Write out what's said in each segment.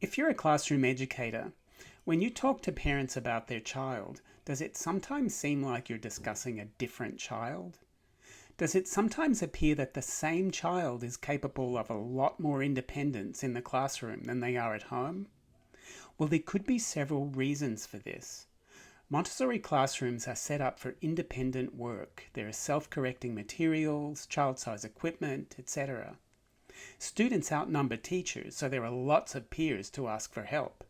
If you're a classroom educator, when you talk to parents about their child, does it sometimes seem like you're discussing a different child? Does it sometimes appear that the same child is capable of a lot more independence in the classroom than they are at home? Well, there could be several reasons for this. Montessori classrooms are set up for independent work. There are self-correcting materials, child-size equipment, etc. Students outnumber teachers, so there are lots of peers to ask for help.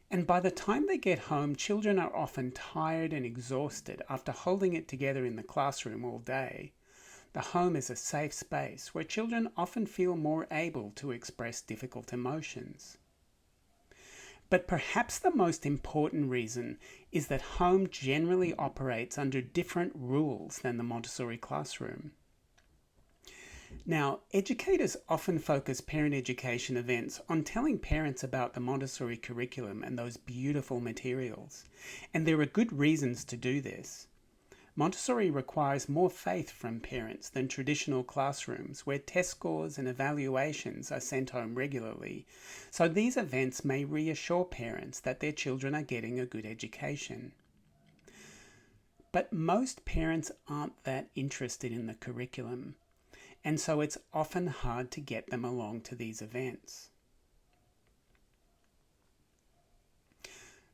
And by the time they get home, children are often tired and exhausted after holding it together in the classroom all day. The home is a safe space where children often feel more able to express difficult emotions. But perhaps the most important reason is that home generally operates under different rules than the Montessori classroom. Now, educators often focus parent education events on telling parents about the Montessori curriculum and those beautiful materials. And there are good reasons to do this. Montessori requires more faith from parents than traditional classrooms where test scores and evaluations are sent home regularly. So these events may reassure parents that their children are getting a good education. But most parents aren't that interested in the curriculum, and so it's often hard to get them along to these events.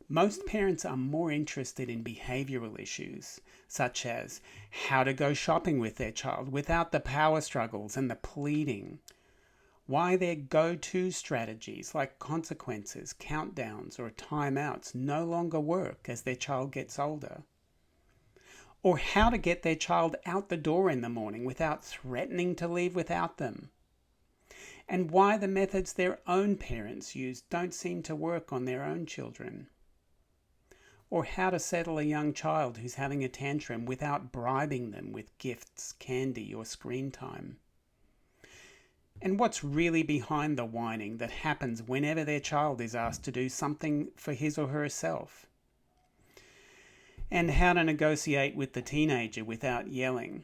Most parents are more interested in behavioural issues, such as how to go shopping with their child without the power struggles and the pleading, why their go-to strategies like consequences, countdowns, or timeouts no longer work as their child gets older, or how to get their child out the door in the morning without threatening to leave without them, and why the methods their own parents use don't seem to work on their own children, or how to settle a young child who's having a tantrum without bribing them with gifts, candy, or screen time, and what's really behind the whining that happens whenever their child is asked to do something for his or herself, and how to negotiate with the teenager without yelling.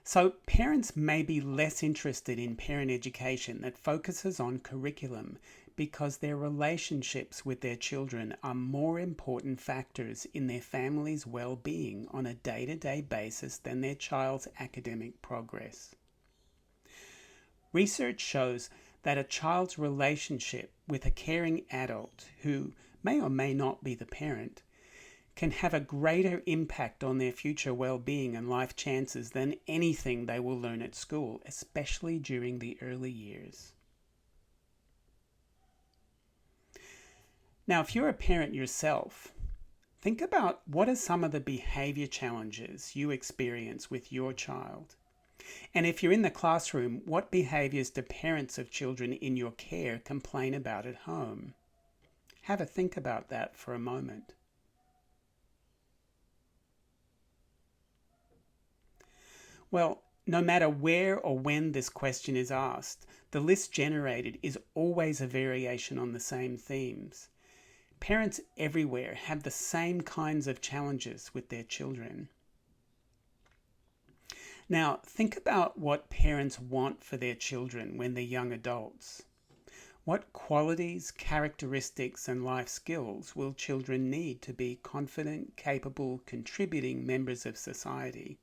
So parents may be less interested in parent education that focuses on curriculum because their relationships with their children are more important factors in their family's well-being on a day-to-day basis than their child's academic progress. Research shows that a child's relationship with a caring adult who may or may not be the parent, can have a greater impact on their future well-being and life chances than anything they will learn at school, especially during the early years. Now, if you're a parent yourself, think about what are some of the behavior challenges you experience with your child. And if you're in the classroom, what behaviors do parents of children in your care complain about at home? Have a think about that for a moment. Well, no matter where or when this question is asked, the list generated is always a variation on the same themes. Parents everywhere have the same kinds of challenges with their children. Now, think about what parents want for their children when they're young adults. What qualities, characteristics, and life skills will children need to be confident, capable, contributing members of society?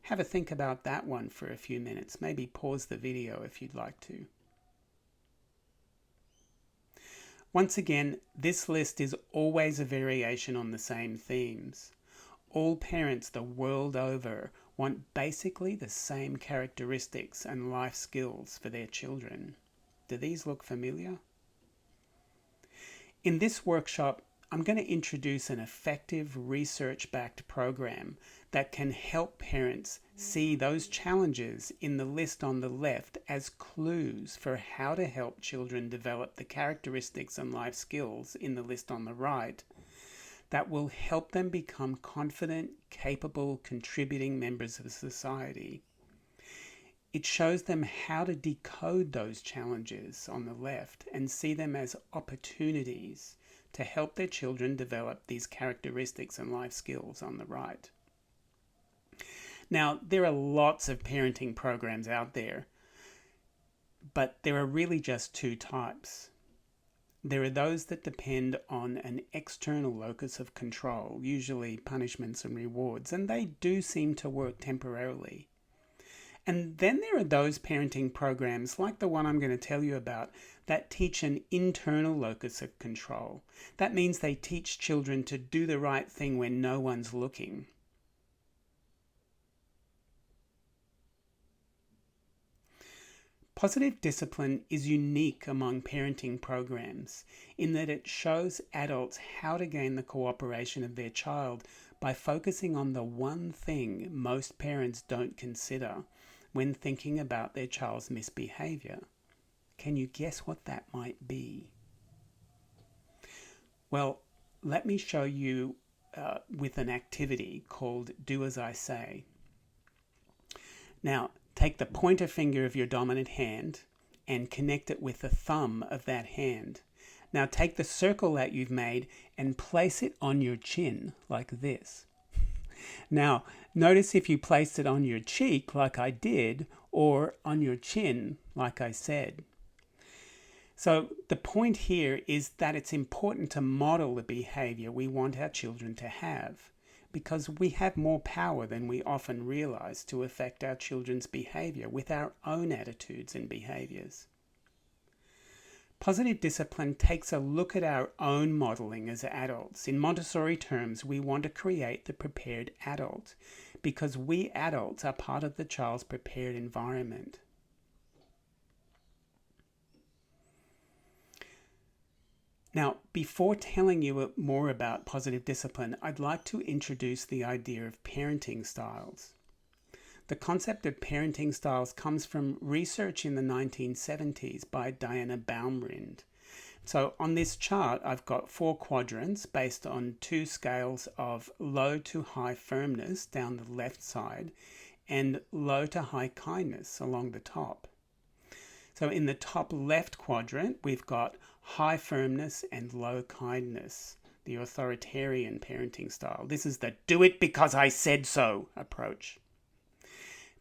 Have a think about that one for a few minutes. Maybe pause the video if you'd like to. Once again, this list is always a variation on the same themes. All parents the world over want basically the same characteristics and life skills for their children. Do these look familiar? In this workshop, I'm going to introduce an effective research-backed program that can help parents see those challenges in the list on the left as clues for how to help children develop the characteristics and life skills in the list on the right that will help them become confident, capable, contributing members of society. It shows them how to decode those challenges on the left and see them as opportunities to help their children develop these characteristics and life skills on the right. Now, there are lots of parenting programs out there, But there are really just two types. There are those that depend on an external locus of control, usually punishments and rewards, and they do seem to work temporarily. And then there are those parenting programs, like the one I'm going to tell you about, that teach an internal locus of control. That means they teach children to do the right thing when no one's looking. Positive discipline is unique among parenting programs in that it shows adults how to gain the cooperation of their child by focusing on the one thing most parents don't consider when thinking about their child's misbehavior. Can you guess what that might be? Well, let me show you with an activity called Do As I Say. Now, take the pointer finger of your dominant hand and connect it with the thumb of that hand. Now take the circle that you've made and place it on your chin like this. Now, notice if you placed it on your cheek like I did or on your chin like I said. So the point here is that it's important to model the behavior we want our children to have, because we have more power than we often realize to affect our children's behavior with our own attitudes and behaviors. Positive discipline takes a look at our own modeling as adults. In Montessori terms, we want to create the prepared adult, because we adults are part of the child's prepared environment. Now, before telling you more about positive discipline, I'd like to introduce the idea of parenting styles. The concept of parenting styles comes from research in the 1970s by Diana Baumrind. So on this chart, I've got 4 quadrants based on 2 scales of low to high firmness down the left side and low to high kindness along the top. So in the top left quadrant, we've got high firmness and low kindness, the authoritarian parenting style. This is the do it because I said so approach.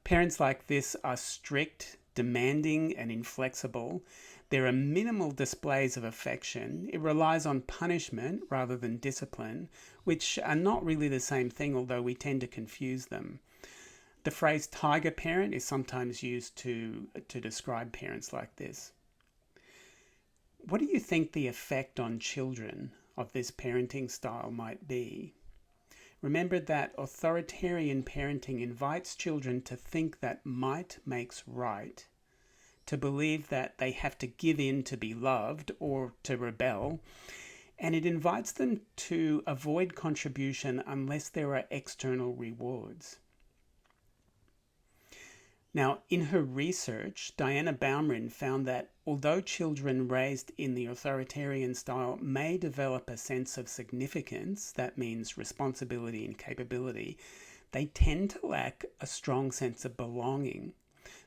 Parents like this are strict, demanding, and inflexible. There are minimal displays of affection. It relies on punishment rather than discipline, which are not really the same thing, although we tend to confuse them. The phrase tiger parent is sometimes used to describe parents like this. What do you think the effect on children of this parenting style might be? Remember that authoritarian parenting invites children to think that might makes right, to believe that they have to give in to be loved or to rebel, and it invites them to avoid contribution unless there are external rewards. Now, in her research, Diana Baumrind found that although children raised in the authoritarian style may develop a sense of significance, that means responsibility and capability, they tend to lack a strong sense of belonging.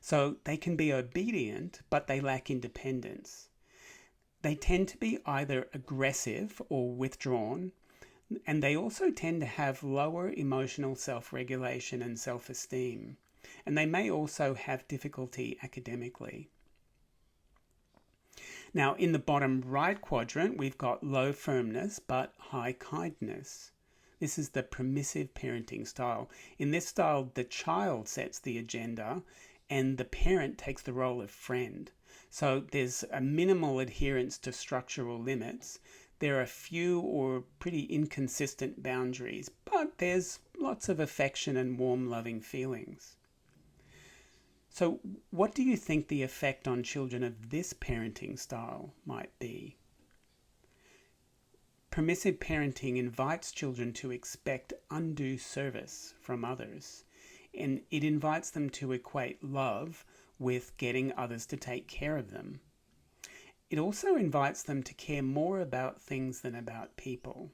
So they can be obedient, but they lack independence. They tend to be either aggressive or withdrawn, and they also tend to have lower emotional self-regulation and self-esteem. And they may also have difficulty academically. Now, in the bottom right quadrant, we've got low firmness but high kindness. This is the permissive parenting style. In this style, the child sets the agenda and the parent takes the role of friend. So there's a minimal adherence to structural limits. There are few or pretty inconsistent boundaries, but there's lots of affection and warm, loving feelings. So what do you think the effect on children of this parenting style might be? Permissive parenting invites children to expect undue service from others, and it invites them to equate love with getting others to take care of them. It also invites them to care more about things than about people.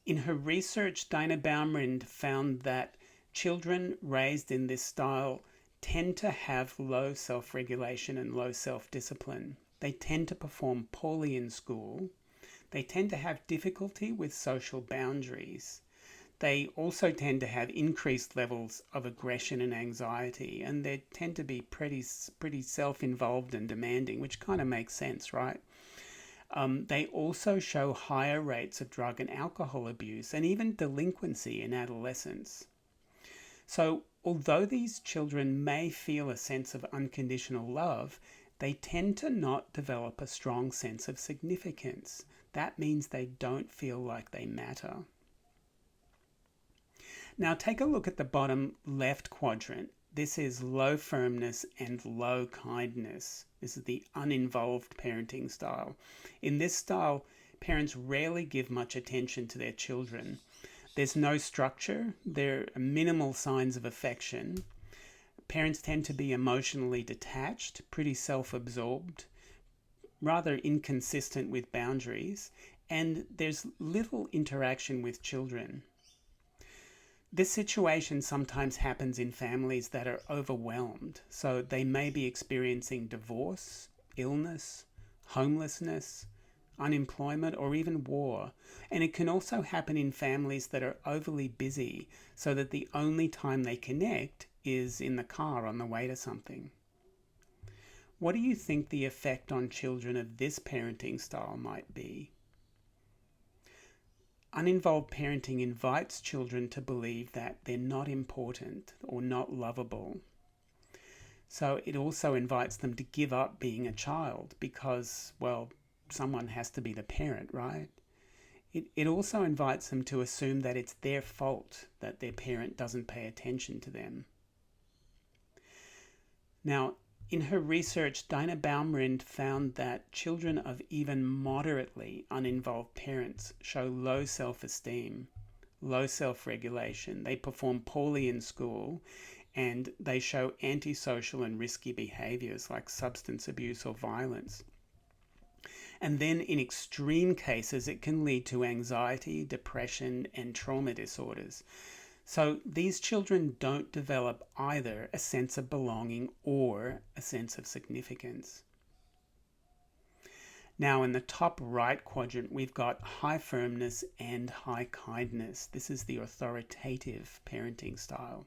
In her research, Diana Baumrind found that children raised in this style tend to have low self-regulation and low self-discipline. They tend to perform poorly in school. They tend to have difficulty with social boundaries. They also tend to have increased levels of aggression and anxiety, and they tend to be pretty self-involved and demanding, which kind of makes sense, right? They also show higher rates of drug and alcohol abuse and even delinquency in adolescence. So, although these children may feel a sense of unconditional love, they tend to not develop a strong sense of significance. That means they don't feel like they matter. Now, take a look at the bottom left quadrant. This is low firmness and low kindness. This is the uninvolved parenting style. In this style, parents rarely give much attention to their children. There's no structure, there are minimal signs of affection. Parents tend to be emotionally detached, pretty self-absorbed, rather inconsistent with boundaries, and there's little interaction with children. This situation sometimes happens in families that are overwhelmed, so they may be experiencing divorce, illness, homelessness, unemployment, or even war. And it can also happen in families that are overly busy, so that the only time they connect is in the car on the way to something. What do you think the effect on children of this parenting style might be? Uninvolved parenting invites children to believe that they're not important or not lovable. So it also invites them to give up being a child because, well, someone has to be the parent, right? It also invites them to assume that it's their fault that their parent doesn't pay attention to them. Now, in her research, Dinah Baumrind found that children of even moderately uninvolved parents show low self-esteem, low self-regulation. They perform poorly in school, and they show antisocial and risky behaviors like substance abuse or violence. And then in extreme cases, it can lead to anxiety, depression, and trauma disorders. So these children don't develop either a sense of belonging or a sense of significance. Now in the top right quadrant, we've got high firmness and high kindness. This is the authoritative parenting style.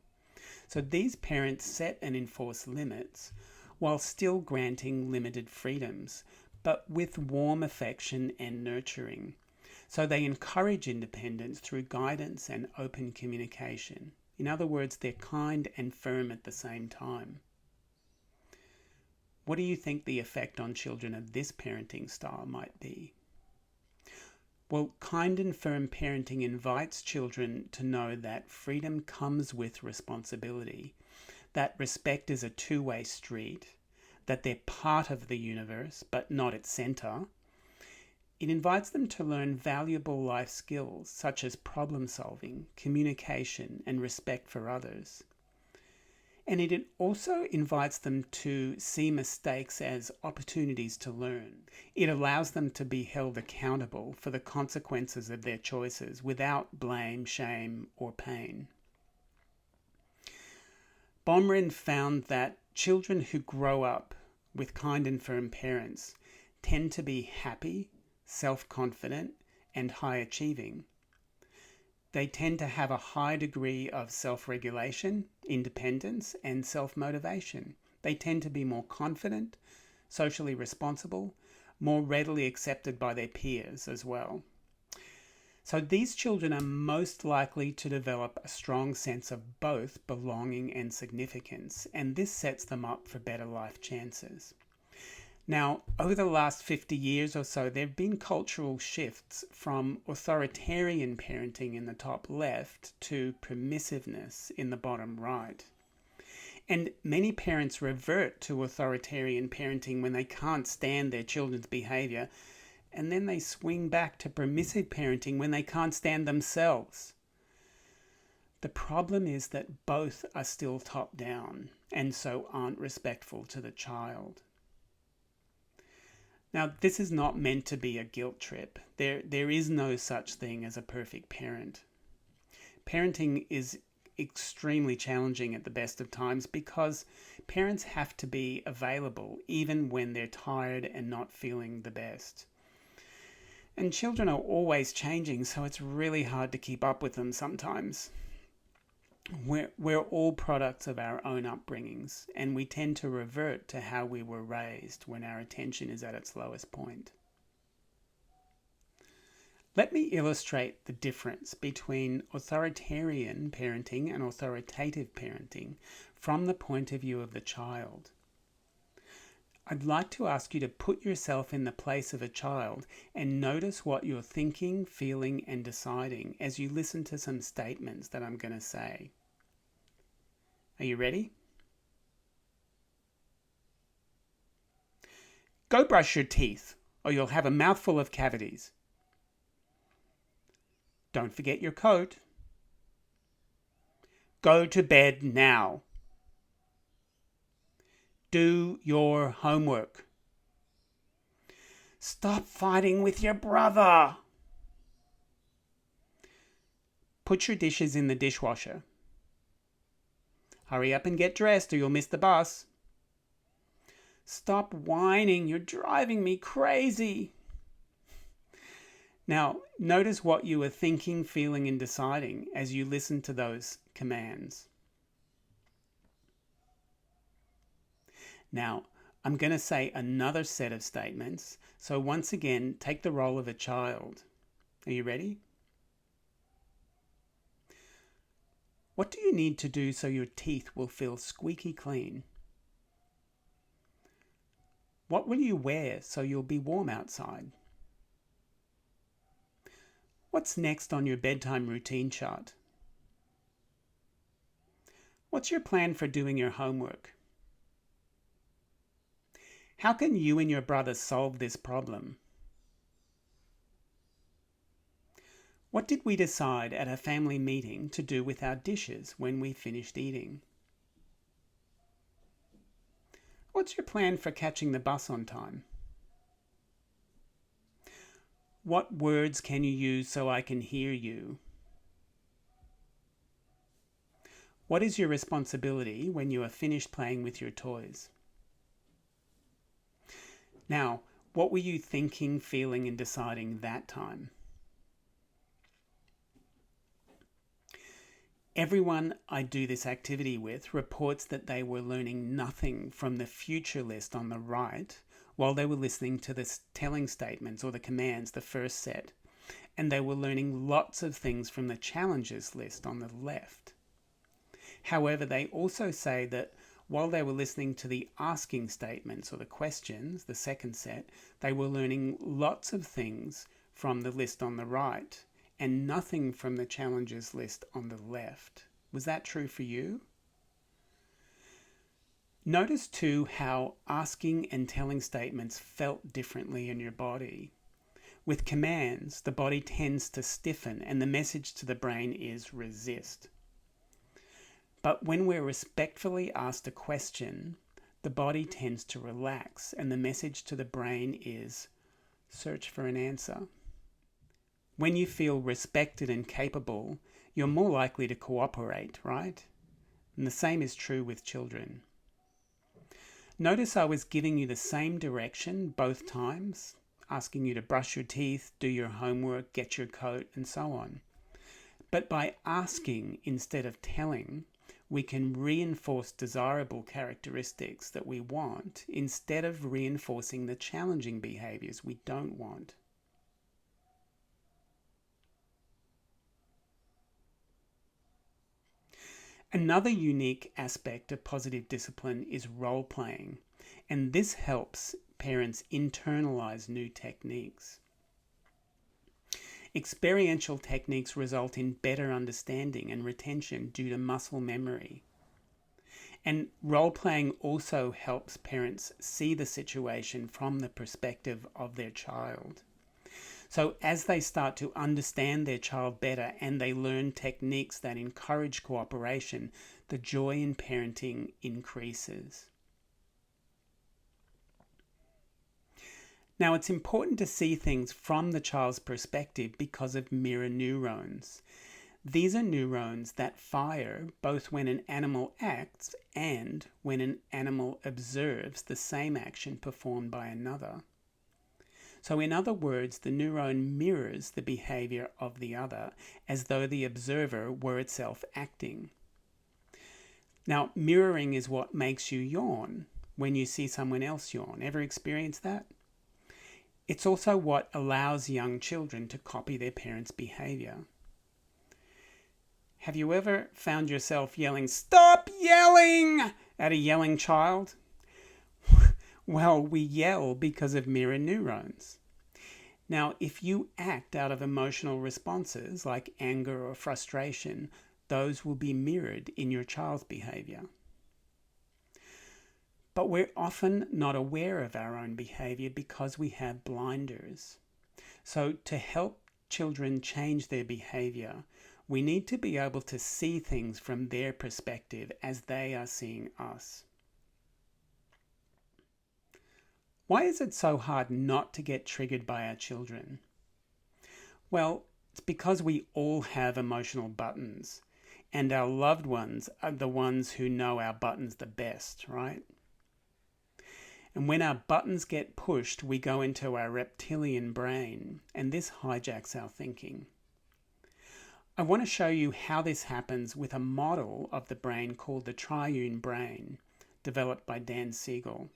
So these parents set and enforce limits while still granting limited freedoms, but with warm affection and nurturing. So they encourage independence through guidance and open communication. In other words, they're kind and firm at the same time. What do you think the effect on children of this parenting style might be? Well, kind and firm parenting invites children to know that freedom comes with responsibility, that respect is a two-way street, that they're part of the universe but not its center. It invites them to learn valuable life skills such as problem solving, communication, and respect for others. And it also invites them to see mistakes as opportunities to learn. It allows them to be held accountable for the consequences of their choices without blame, shame, or pain. Baumrind found that children who grow up with kind and firm parents tend to be happy, self-confident, and high-achieving. They tend to have a high degree of self-regulation, independence, and self-motivation. They tend to be more confident, socially responsible, more readily accepted by their peers as well. So these children are most likely to develop a strong sense of both belonging and significance, and this sets them up for better life chances. Now, over the last 50 years or so, there have been cultural shifts from authoritarian parenting in the top left to permissiveness in the bottom right. And many parents revert to authoritarian parenting when they can't stand their children's behavior, and then they swing back to permissive parenting when they can't stand themselves. The problem is that both are still top down, and so aren't respectful to the child. Now, this is not meant to be a guilt trip. There is no such thing as a perfect parent. Parenting is extremely challenging at the best of times because parents have to be available even when they're tired and not feeling the best. And children are always changing, so it's really hard to keep up with them sometimes. We're all products of our own upbringings, and we tend to revert to how we were raised when our attention is at its lowest point. Let me illustrate the difference between authoritarian parenting and authoritative parenting from the point of view of the child. I'd like to ask you to put yourself in the place of a child and notice what you're thinking, feeling, and deciding as you listen to some statements that I'm going to say. Are you ready? Go brush your teeth, or you'll have a mouthful of cavities. Don't forget your coat. Go to bed now. Do your homework. Stop fighting with your brother. Put your dishes in the dishwasher. Hurry up and get dressed or you'll miss the bus. Stop whining, you're driving me crazy. Now, notice what you are thinking, feeling, and deciding as you listen to those commands. Now, I'm going to say another set of statements. So once again, take the role of a child. Are you ready? What do you need to do so your teeth will feel squeaky clean? What will you wear so you'll be warm outside? What's next on your bedtime routine chart? What's your plan for doing your homework? How can you and your brother solve this problem? What did we decide at a family meeting to do with our dishes when we finished eating? What's your plan for catching the bus on time? What words can you use so I can hear you? What is your responsibility when you are finished playing with your toys? Now, what were you thinking, feeling, and deciding that time? Everyone I do this activity with reports that they were learning nothing from the future list on the right while they were listening to the telling statements or the commands, the first set, and they were learning lots of things from the challenges list on the left. However, they also say that while they were listening to the asking statements or the questions, the second set, they were learning lots of things from the list on the right and nothing from the challenges list on the left. Was that true for you? Notice too how asking and telling statements felt differently in your body. With commands, the body tends to stiffen and the message to the brain is resist. But when we're respectfully asked a question, the body tends to relax and the message to the brain is search for an answer. When you feel respected and capable, you're more likely to cooperate, right? And the same is true with children. Notice I was giving you the same direction both times, asking you to brush your teeth, do your homework, get your coat, and so on. But by asking instead of telling, we can reinforce desirable characteristics that we want instead of reinforcing the challenging behaviors we don't want. Another unique aspect of positive discipline is role playing, and this helps parents internalize new techniques. Experiential techniques result in better understanding and retention due to muscle memory. And role playing also helps parents see the situation from the perspective of their child. So as they start to understand their child better and they learn techniques that encourage cooperation, the joy in parenting increases. Now, it's important to see things from the child's perspective because of mirror neurons. These are neurons that fire both when an animal acts and when an animal observes the same action performed by another. So in other words, the neuron mirrors the behavior of the other as though the observer were itself acting. Now, mirroring is what makes you yawn when you see someone else yawn. Ever experienced that? It's also what allows young children to copy their parents' behavior. Have you ever found yourself yelling, "Stop yelling!" at a yelling child? Well, we yell because of mirror neurons. Now, if you act out of emotional responses like anger or frustration, those will be mirrored in your child's behavior. But we're often not aware of our own behavior because we have blinders. So to help children change their behavior, we need to be able to see things from their perspective as they are seeing us. Why is it so hard not to get triggered by our children? Well, it's because we all have emotional buttons, and our loved ones are the ones who know our buttons the best, right? And when our buttons get pushed, we go into our reptilian brain, and this hijacks our thinking. I want to show you how this happens with a model of the brain called the triune brain, developed by Dan Siegel.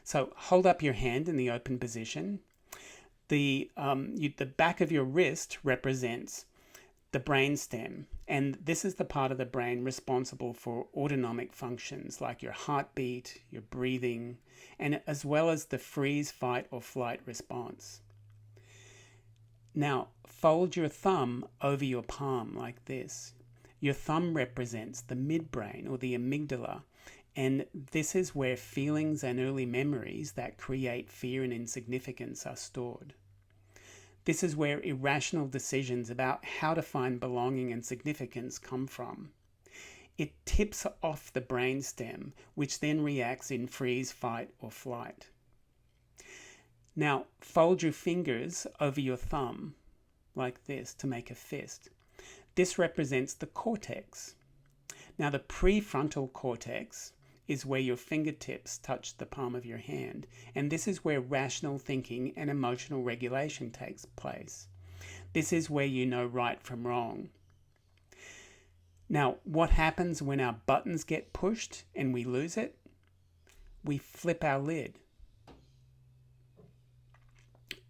So hold up your hand in the open position. The back of your wrist represents the brainstem, and this is the part of the brain responsible for autonomic functions like your heartbeat, your breathing, and as well as the freeze, fight, or flight response. Now, fold your thumb over your palm like this. Your thumb represents the midbrain or the amygdala, and this is where feelings and early memories that create fear and insignificance are stored. This is where irrational decisions about how to find belonging and significance come from. It tips off the brainstem, which then reacts in freeze, fight, or flight. Now, fold your fingers over your thumb like this to make a fist. This represents the cortex. Now, the prefrontal cortex is where your fingertips touch the palm of your hand, and this is where rational thinking and emotional regulation takes place. This is where you know right from wrong. Now, what happens when our buttons get pushed and we lose it? We flip our lid.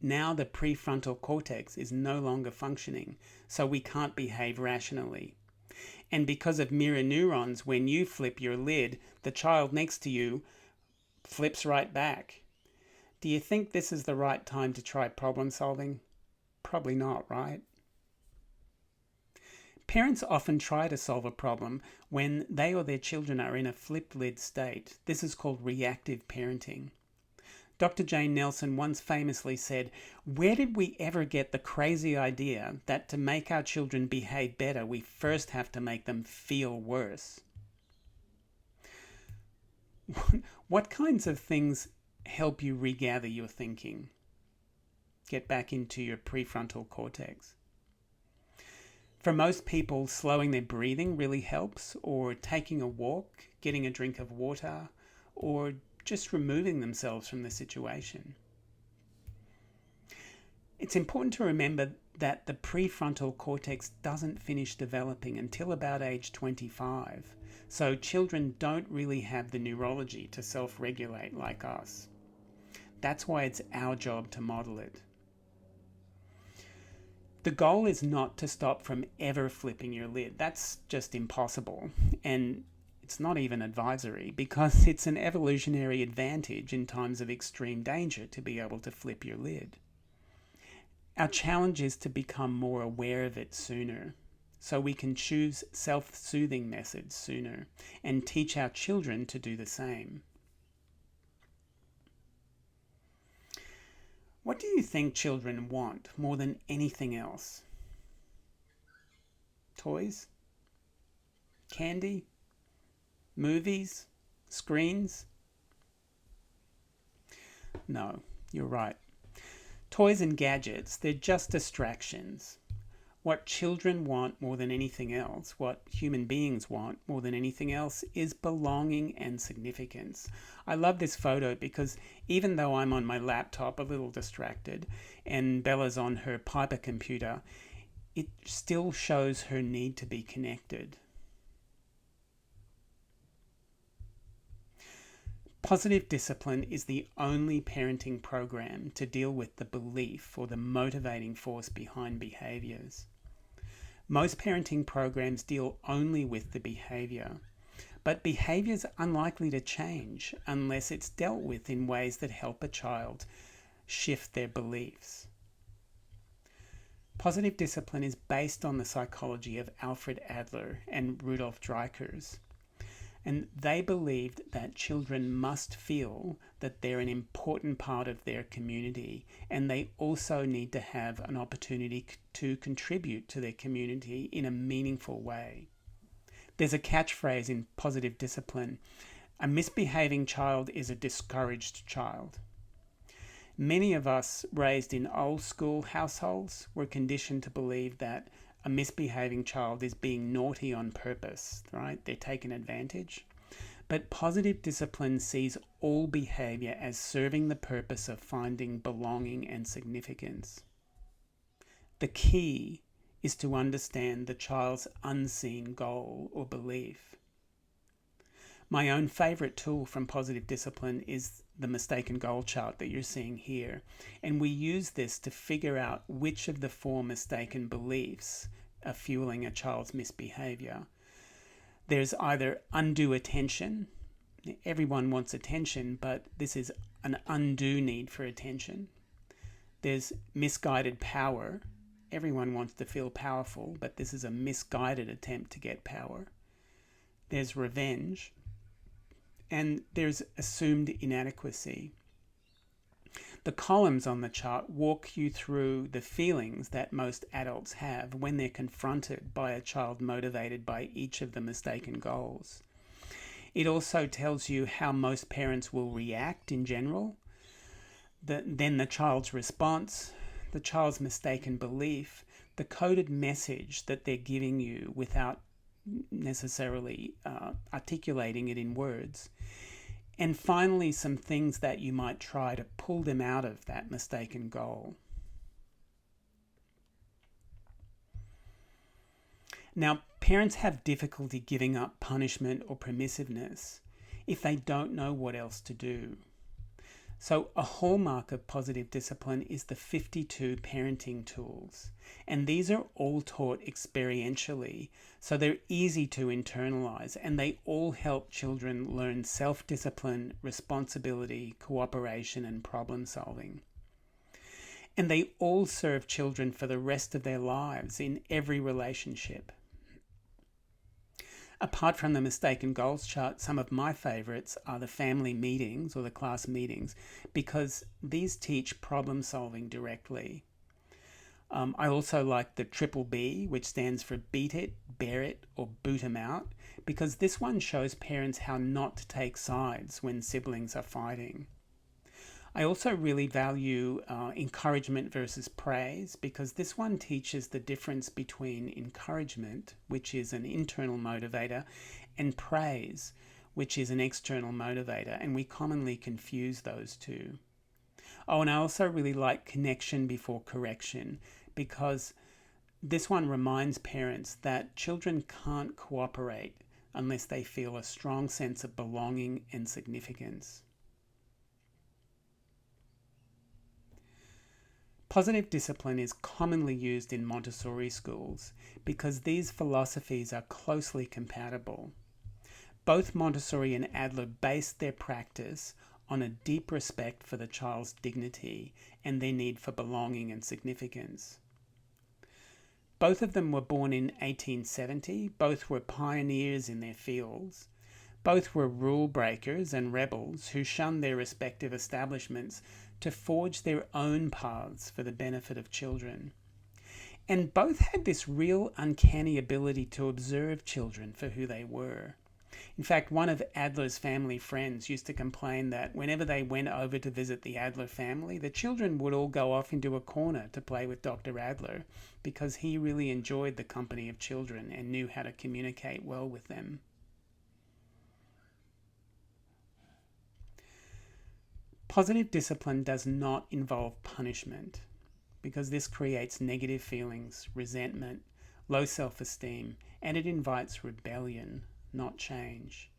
Now the prefrontal cortex is no longer functioning, so we can't behave rationally. And because of mirror neurons, when you flip your lid, the child next to you flips right back. Do you think this is the right time to try problem solving? Probably not, right? Parents often try to solve a problem when they or their children are in a flipped lid state. This is called reactive parenting. Dr. Jane Nelson once famously said, "Where did we ever get the crazy idea that to make our children behave better, we first have to make them feel worse?" What kinds of things help you regather your thinking? Get back into your prefrontal cortex. For most people, slowing their breathing really helps, or taking a walk, getting a drink of water, or just removing themselves from the situation. It's important to remember that the prefrontal cortex doesn't finish developing until about age 25, so children don't really have the neurology to self-regulate like us. That's why it's our job to model it. The goal is not to stop from ever flipping your lid. That's just impossible, and it's not even advisory because it's an evolutionary advantage in times of extreme danger to be able to flip your lid. Our challenge is to become more aware of it sooner, so we can choose self-soothing methods sooner and teach our children to do the same. What do you think children want more than anything else? Toys? Candy? Movies? Screens? No, you're right. Toys and gadgets, they're just distractions. What children want more than anything else, what human beings want more than anything else, is belonging and significance. I love this photo because even though I'm on my laptop a little distracted and Bella's on her Piper computer, it still shows her need to be connected. Positive discipline is the only parenting program to deal with the belief or the motivating force behind behaviours. Most parenting programs deal only with the behaviour, but behaviours are unlikely to change unless it's dealt with in ways that help a child shift their beliefs. Positive discipline is based on the psychology of Alfred Adler and Rudolf Dreikurs. And they believed that children must feel that they're an important part of their community, and they also need to have an opportunity to contribute to their community in a meaningful way. There's a catchphrase in positive discipline: a misbehaving child is a discouraged child. Many of us raised in old school households were conditioned to believe that a misbehaving child is being naughty on purpose, right? They're taken advantage. But positive discipline sees all behavior as serving the purpose of finding belonging and significance. The key is to understand the child's unseen goal or belief. My own favorite tool from positive discipline is the mistaken goal chart that you're seeing here. And we use this to figure out which of the 4 mistaken beliefs are fueling a child's misbehavior. There's either undue attention. Everyone wants attention, but this is an undue need for attention. There's misguided power. Everyone wants to feel powerful, but this is a misguided attempt to get power. There's revenge. And there's assumed inadequacy. The columns on the chart walk you through the feelings that most adults have when they're confronted by a child motivated by each of the mistaken goals. It also tells you how most parents will react in general, then the child's response, the child's mistaken belief, the coded message that they're giving you without necessarily articulating it in words. And finally, some things that you might try to pull them out of that mistaken goal. Now, parents have difficulty giving up punishment or permissiveness if they don't know what else to do. So a hallmark of positive discipline is the 52 parenting tools. And these are all taught experientially, so they're easy to internalize, and they all help children learn self-discipline, responsibility, cooperation, and problem solving. And they all serve children for the rest of their lives in every relationship. Apart from the mistaken goals chart, some of my favorites are the family meetings or the class meetings, because these teach problem solving directly. I also like the triple B, which stands for beat it, bear it, or boot 'em out, because this one shows parents how not to take sides when siblings are fighting. I also really value encouragement versus praise, because this one teaches the difference between encouragement, which is an internal motivator, and praise, which is an external motivator, and we commonly confuse those two. Oh, and I also really like connection before correction, because this one reminds parents that children can't cooperate unless they feel a strong sense of belonging and significance. Positive discipline is commonly used in Montessori schools because these philosophies are closely compatible. Both Montessori and Adler based their practice on a deep respect for the child's dignity and their need for belonging and significance. Both of them were born in 1870. Both were pioneers in their fields. Both were rule breakers and rebels who shunned their respective establishments to forge their own paths for the benefit of children. And both had this real uncanny ability to observe children for who they were. In fact, one of Adler's family friends used to complain that whenever they went over to visit the Adler family, the children would all go off into a corner to play with Dr. Adler because he really enjoyed the company of children and knew how to communicate well with them. Positive discipline does not involve punishment because this creates negative feelings, resentment, low self-esteem, and it invites rebellion, not change.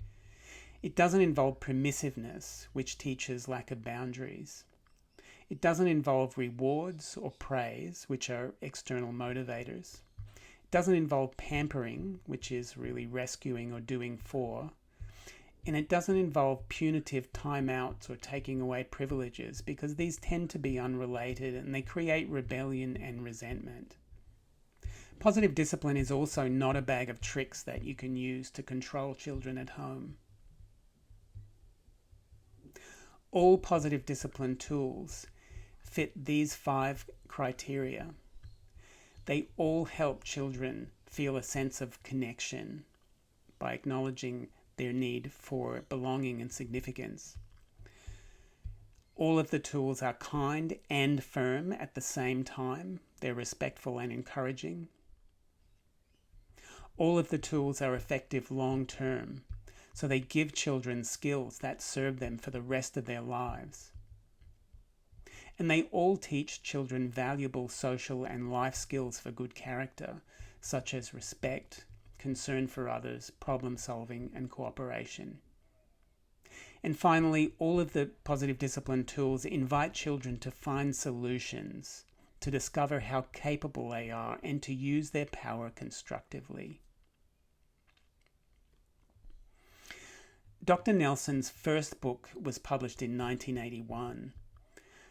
It doesn't involve permissiveness, which teaches lack of boundaries. It doesn't involve rewards or praise, which are external motivators. It doesn't involve pampering, which is really rescuing or doing for. And it doesn't involve punitive timeouts or taking away privileges because these tend to be unrelated and they create rebellion and resentment. Positive discipline is also not a bag of tricks that you can use to control children at home. All positive discipline tools fit these 5 criteria. They all help children feel a sense of connection by acknowledging their need for belonging and significance. All of the tools are kind and firm at the same time. They're respectful and encouraging. All of the tools are effective long term, so they give children skills that serve them for the rest of their lives. And they all teach children valuable social and life skills for good character, such as respect, concern for others, problem solving, and cooperation. And finally, all of the positive discipline tools invite children to find solutions, to discover how capable they are, and to use their power constructively. Dr. Nelson's first book was published in 1981.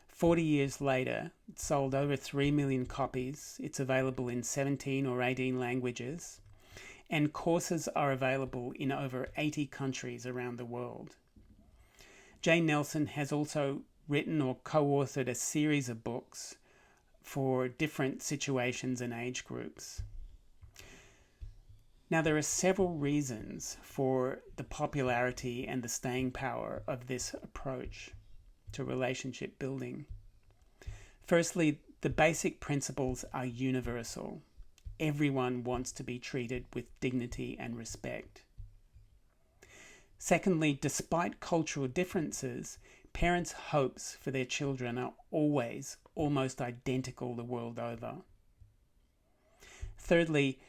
40 years later, it sold over 3 million copies. It's available in 17 or 18 languages. And courses are available in over 80 countries around the world. Jane Nelson has also written or co-authored a series of books for different situations and age groups. Now, there are several reasons for the popularity and the staying power of this approach to relationship building. Firstly, the basic principles are universal. Everyone wants to be treated with dignity and respect. Secondly, despite cultural differences, parents' hopes for their children are always almost identical the world over. Thirdly,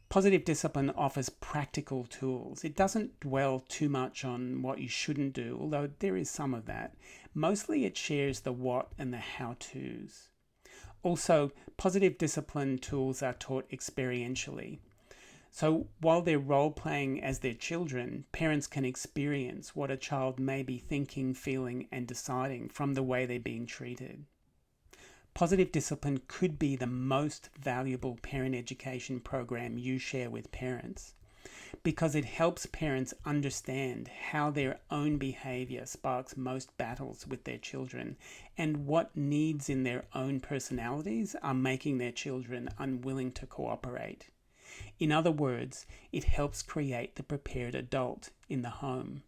positive discipline offers practical tools. It doesn't dwell too much on what you shouldn't do, although there is some of that. Mostly it shares the what and the how-tos. Also, positive discipline tools are taught experientially. So while they're role-playing as their children, parents can experience what a child may be thinking, feeling, and deciding from the way they're being treated. Positive discipline could be the most valuable parent education program you share with parents because it helps parents understand how their own behavior sparks most battles with their children and what needs in their own personalities are making their children unwilling to cooperate. In other words, it helps create the prepared adult in the home.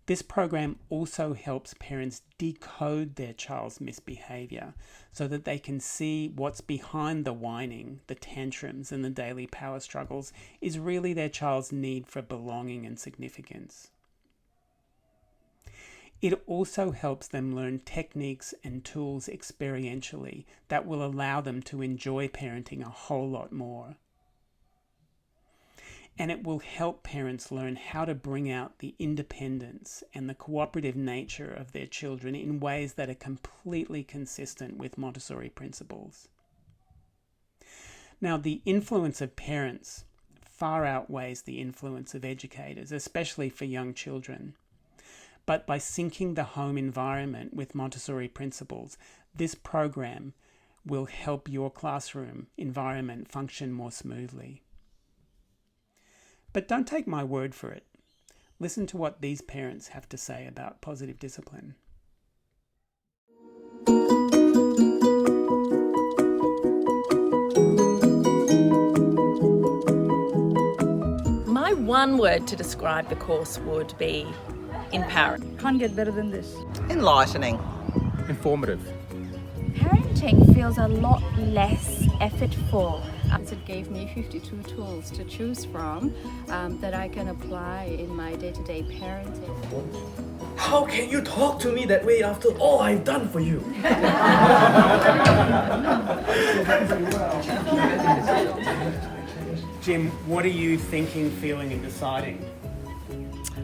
This program also helps parents decode their child's misbehavior so that they can see what's behind the whining, the tantrums, and the daily power struggles is really their child's need for belonging and significance. It also helps them learn techniques and tools experientially that will allow them to enjoy parenting a whole lot more. And it will help parents learn how to bring out the independence and the cooperative nature of their children in ways that are completely consistent with Montessori principles. Now, the influence of parents far outweighs the influence of educators, especially for young children. But by syncing the home environment with Montessori principles, this program will help your classroom environment function more smoothly. But don't take my word for it. Listen to what these parents have to say about positive discipline. My one word to describe the course would be empowering. Can't get better than this. Enlightening. Informative. Parenting feels a lot less effortful. It gave me 52 tools to choose from that I can apply in my day-to-day parenting. How can you talk to me that way after all I've done for you? Jim, what are you thinking, feeling and deciding?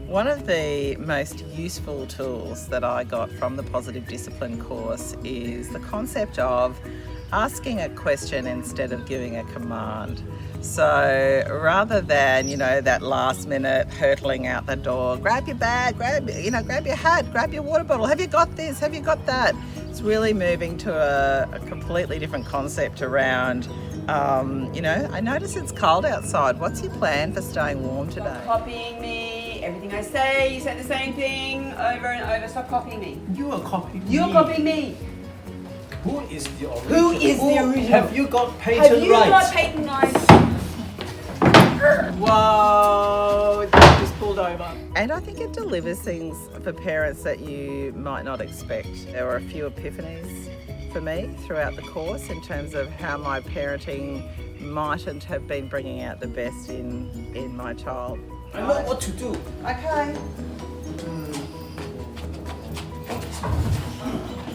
One of the most useful tools that I got from the Positive Discipline course is the concept of asking a question instead of giving a command. So rather than, that last minute hurtling out the door, grab your bag, grab your hat, grab your water bottle, have you got this, have you got that? It's really moving to a completely different concept around, I notice it's cold outside. What's your plan for staying warm today? Stop copying me. Everything I say, you say the same thing over and over. Stop copying me. You are copying me. You're copying me. Who is the original? Who is the original? Have you got patent rights? Have you got patent rights? Whoa, that just pulled over. And I think it delivers things for parents that you might not expect. There were a few epiphanies for me throughout the course in terms of how my parenting mightn't have been bringing out the best in my child. I know what to do. Okay.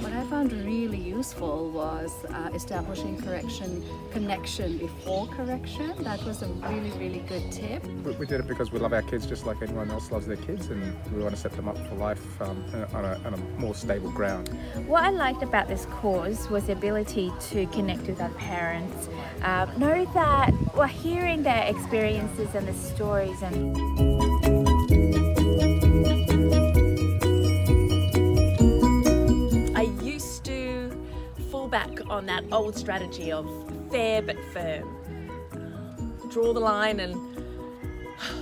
What I found really useful was establishing connection before correction. That was a really, really good tip. We did it because we love our kids just like anyone else loves their kids, and we want to set them up for life on a more stable ground. What I liked about this course was the ability to connect with our parents, know that we're hearing their experiences and the stories Back on that old strategy of fair but firm. Draw the line and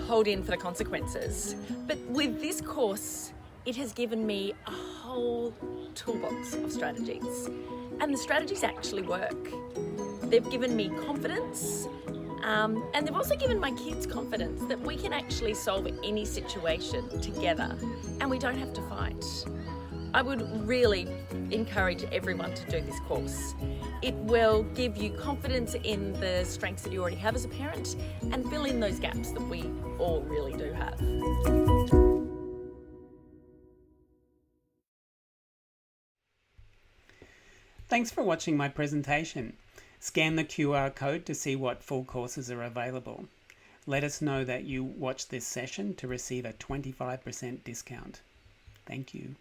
hold in for the consequences. But with this course, it has given me a whole toolbox of strategies. And the strategies actually work. They've given me confidence, and they've also given my kids confidence that we can actually solve any situation together and we don't have to fight. I would really encourage everyone to do this course. It will give you confidence in the strengths that you already have as a parent and fill in those gaps that we all really do have. Thanks for watching my presentation. Scan the QR code to see what full courses are available. Let us know that you watched this session to receive a 25% discount. Thank you.